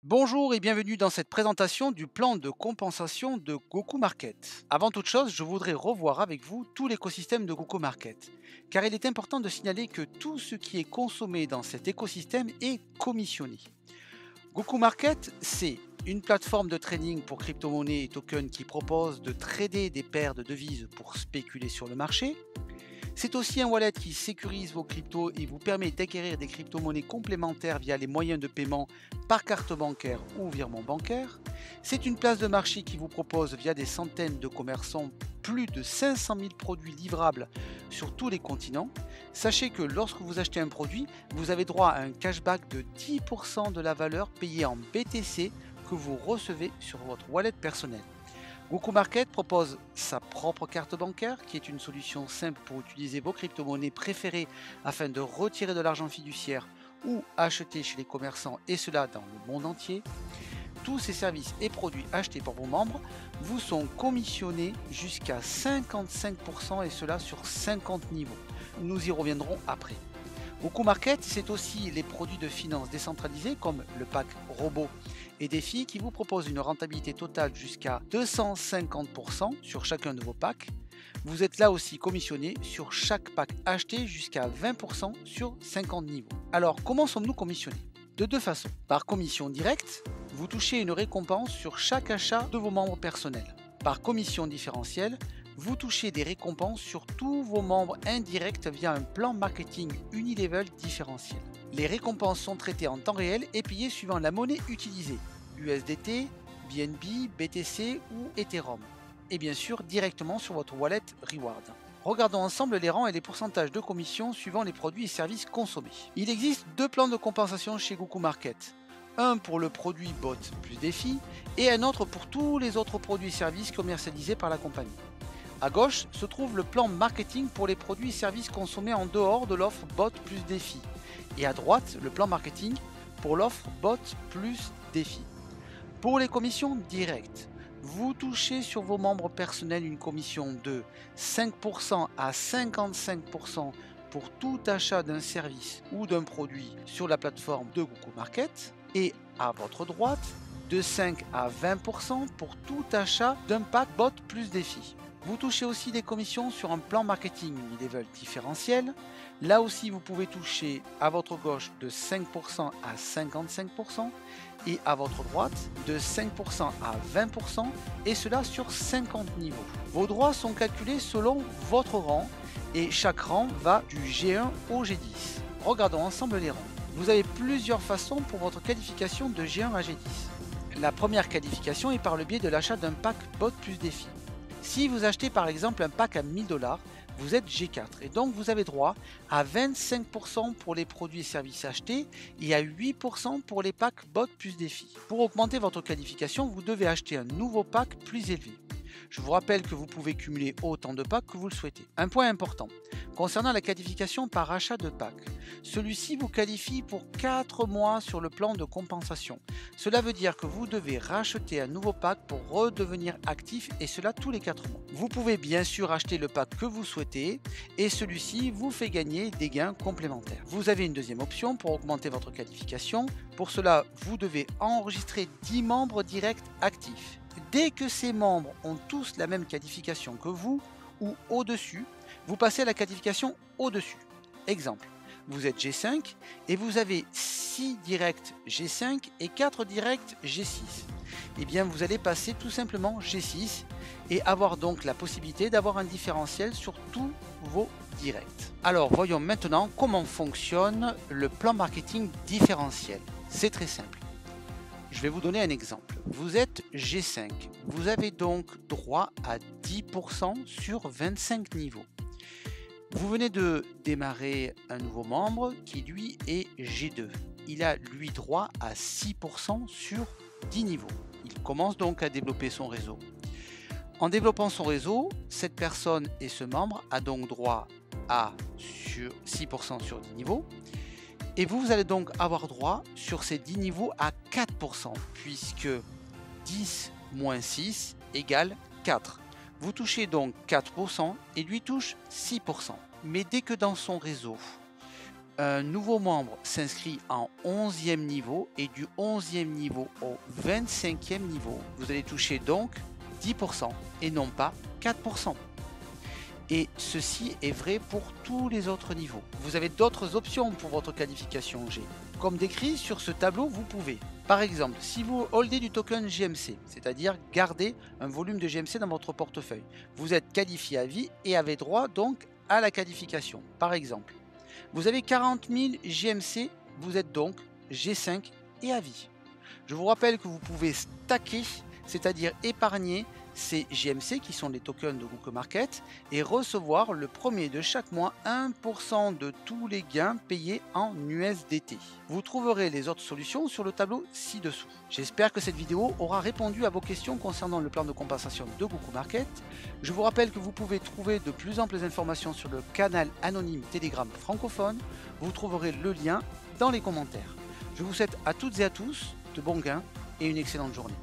Bonjour et bienvenue dans cette présentation du plan de compensation de Goku Market. Avant toute chose, je voudrais revoir avec vous tout l'écosystème de Goku Market, car il est important de signaler que tout ce qui est consommé dans cet écosystème est commissionné. Goku Market, c'est une plateforme de trading pour crypto-monnaies et tokens qui propose de trader des paires de devises pour spéculer sur le marché. C'est aussi un wallet qui sécurise vos cryptos et vous permet d'acquérir des crypto-monnaies complémentaires via les moyens de paiement par carte bancaire ou virement bancaire. C'est une place de marché qui vous propose via des centaines de commerçants plus de 500 000 produits livrables sur tous les continents. Sachez que lorsque vous achetez un produit, vous avez droit à un cashback de 10% de la valeur payée en BTC que vous recevez sur votre wallet personnel. Goku Market propose sa propre carte bancaire, qui est une solution simple pour utiliser vos crypto-monnaies préférées afin de retirer de l'argent fiduciaire ou acheter chez les commerçants, et cela dans le monde entier. Tous ces services et produits achetés par vos membres vous sont commissionnés jusqu'à 55%, et cela sur 50 niveaux. Nous y reviendrons après. Goku Market, c'est aussi les produits de finance décentralisés comme le pack robot et défi qui vous propose une rentabilité totale jusqu'à 250% sur chacun de vos packs. Vous êtes là aussi commissionné sur chaque pack acheté jusqu'à 20% sur 50 niveaux. Alors, comment sommes-nous commissionnés? De deux façons. Par commission directe, vous touchez une récompense sur chaque achat de vos membres personnels. Par commission différentielle, vous touchez des récompenses sur tous vos membres indirects via un plan marketing unilevel différentiel. Les récompenses sont traitées en temps réel et payées suivant la monnaie utilisée, USDT, BNB, BTC ou Ethereum, et bien sûr directement sur votre wallet Reward. Regardons ensemble les rangs et les pourcentages de commission suivant les produits et services consommés. Il existe deux plans de compensation chez Goku Market. Un pour le produit bot plus défi et un autre pour tous les autres produits et services commercialisés par la compagnie. À gauche se trouve le plan marketing pour les produits et services consommés en dehors de l'offre bot plus défi. Et à droite, le plan marketing pour l'offre bot plus défi. Pour les commissions directes, vous touchez sur vos membres personnels une commission de 5% à 55% pour tout achat d'un service ou d'un produit sur la plateforme de Goku Market. Et à votre droite, de 5 à 20% pour tout achat d'un pack bot plus défi. Vous touchez aussi des commissions sur un plan marketing unilevel différentiel. Là aussi, vous pouvez toucher à votre gauche de 5% à 55% et à votre droite de 5% à 20%, et cela sur 50 niveaux. Vos droits sont calculés selon votre rang et chaque rang va du G1 au G10. Regardons ensemble les rangs. Vous avez plusieurs façons pour votre qualification de G1 à G10. La première qualification est par le biais de l'achat d'un pack bot plus défi. Si vous achetez par exemple un pack à 1000 $, vous êtes G4 et donc vous avez droit à 25% pour les produits et services achetés et à 8% pour les packs bot plus défi. Pour augmenter votre qualification, vous devez acheter un nouveau pack plus élevé. Je vous rappelle que vous pouvez cumuler autant de packs que vous le souhaitez. Un point important, concernant la qualification par achat de pack, celui-ci vous qualifie pour 4 mois sur le plan de compensation. Cela veut dire que vous devez racheter un nouveau pack pour redevenir actif, et cela tous les 4 mois. Vous pouvez bien sûr acheter le pack que vous souhaitez et celui-ci vous fait gagner des gains complémentaires. Vous avez une deuxième option pour augmenter votre qualification. Pour cela, vous devez enregistrer 10 membres directs actifs. Dès que ces membres ont tous la même qualification que vous ou au-dessus, vous passez à la qualification au-dessus. Exemple, vous êtes G5 et vous avez 6 directs G5 et 4 directs G6. Eh bien, vous allez passer tout simplement G6 et avoir donc la possibilité d'avoir un différentiel sur tous vos directs. Alors, voyons maintenant comment fonctionne le plan marketing différentiel. C'est très simple. Je vais vous donner un exemple. Vous êtes G5. Vous avez donc droit à 10% sur 25 niveaux. Vous venez de démarrer un nouveau membre qui lui est G2. Il a lui droit à 6% sur 10 niveaux. Il commence donc à développer son réseau. En développant son réseau, cette personne et ce membre a donc droit à 6% sur 10 niveaux. Et vous allez donc avoir droit sur ces 10 niveaux à 4%, puisque 10 moins 6 égale 4. Vous touchez donc 4% et lui touche 6%. Mais dès que dans son réseau, Un nouveau membre s'inscrit en 11e niveau et du 11e niveau au 25e niveau, vous allez toucher donc 10% et non pas 4%. Et ceci est vrai pour tous les autres niveaux. Vous avez d'autres options pour votre qualification G. Comme décrit sur ce tableau, vous pouvez, par exemple, si vous holdez du token GMC, c'est-à-dire garder un volume de GMC dans votre portefeuille, vous êtes qualifié à vie et avez droit donc à la qualification. Par exemple, vous avez 40 000 GMC, vous êtes donc G5 et à vie. Je vous rappelle que vous pouvez stacker, c'est-à-dire épargner ces GMC qui sont les tokens de Google Market et recevoir le premier de chaque mois 1% de tous les gains payés en USDT. Vous trouverez les autres solutions sur le tableau ci-dessous. J'espère que cette vidéo aura répondu à vos questions concernant le plan de compensation de Google Market. Je vous rappelle que vous pouvez trouver de plus amples informations sur le canal anonyme Telegram francophone. Vous trouverez le lien dans les commentaires. Je vous souhaite à toutes et à tous de bons gains et une excellente journée.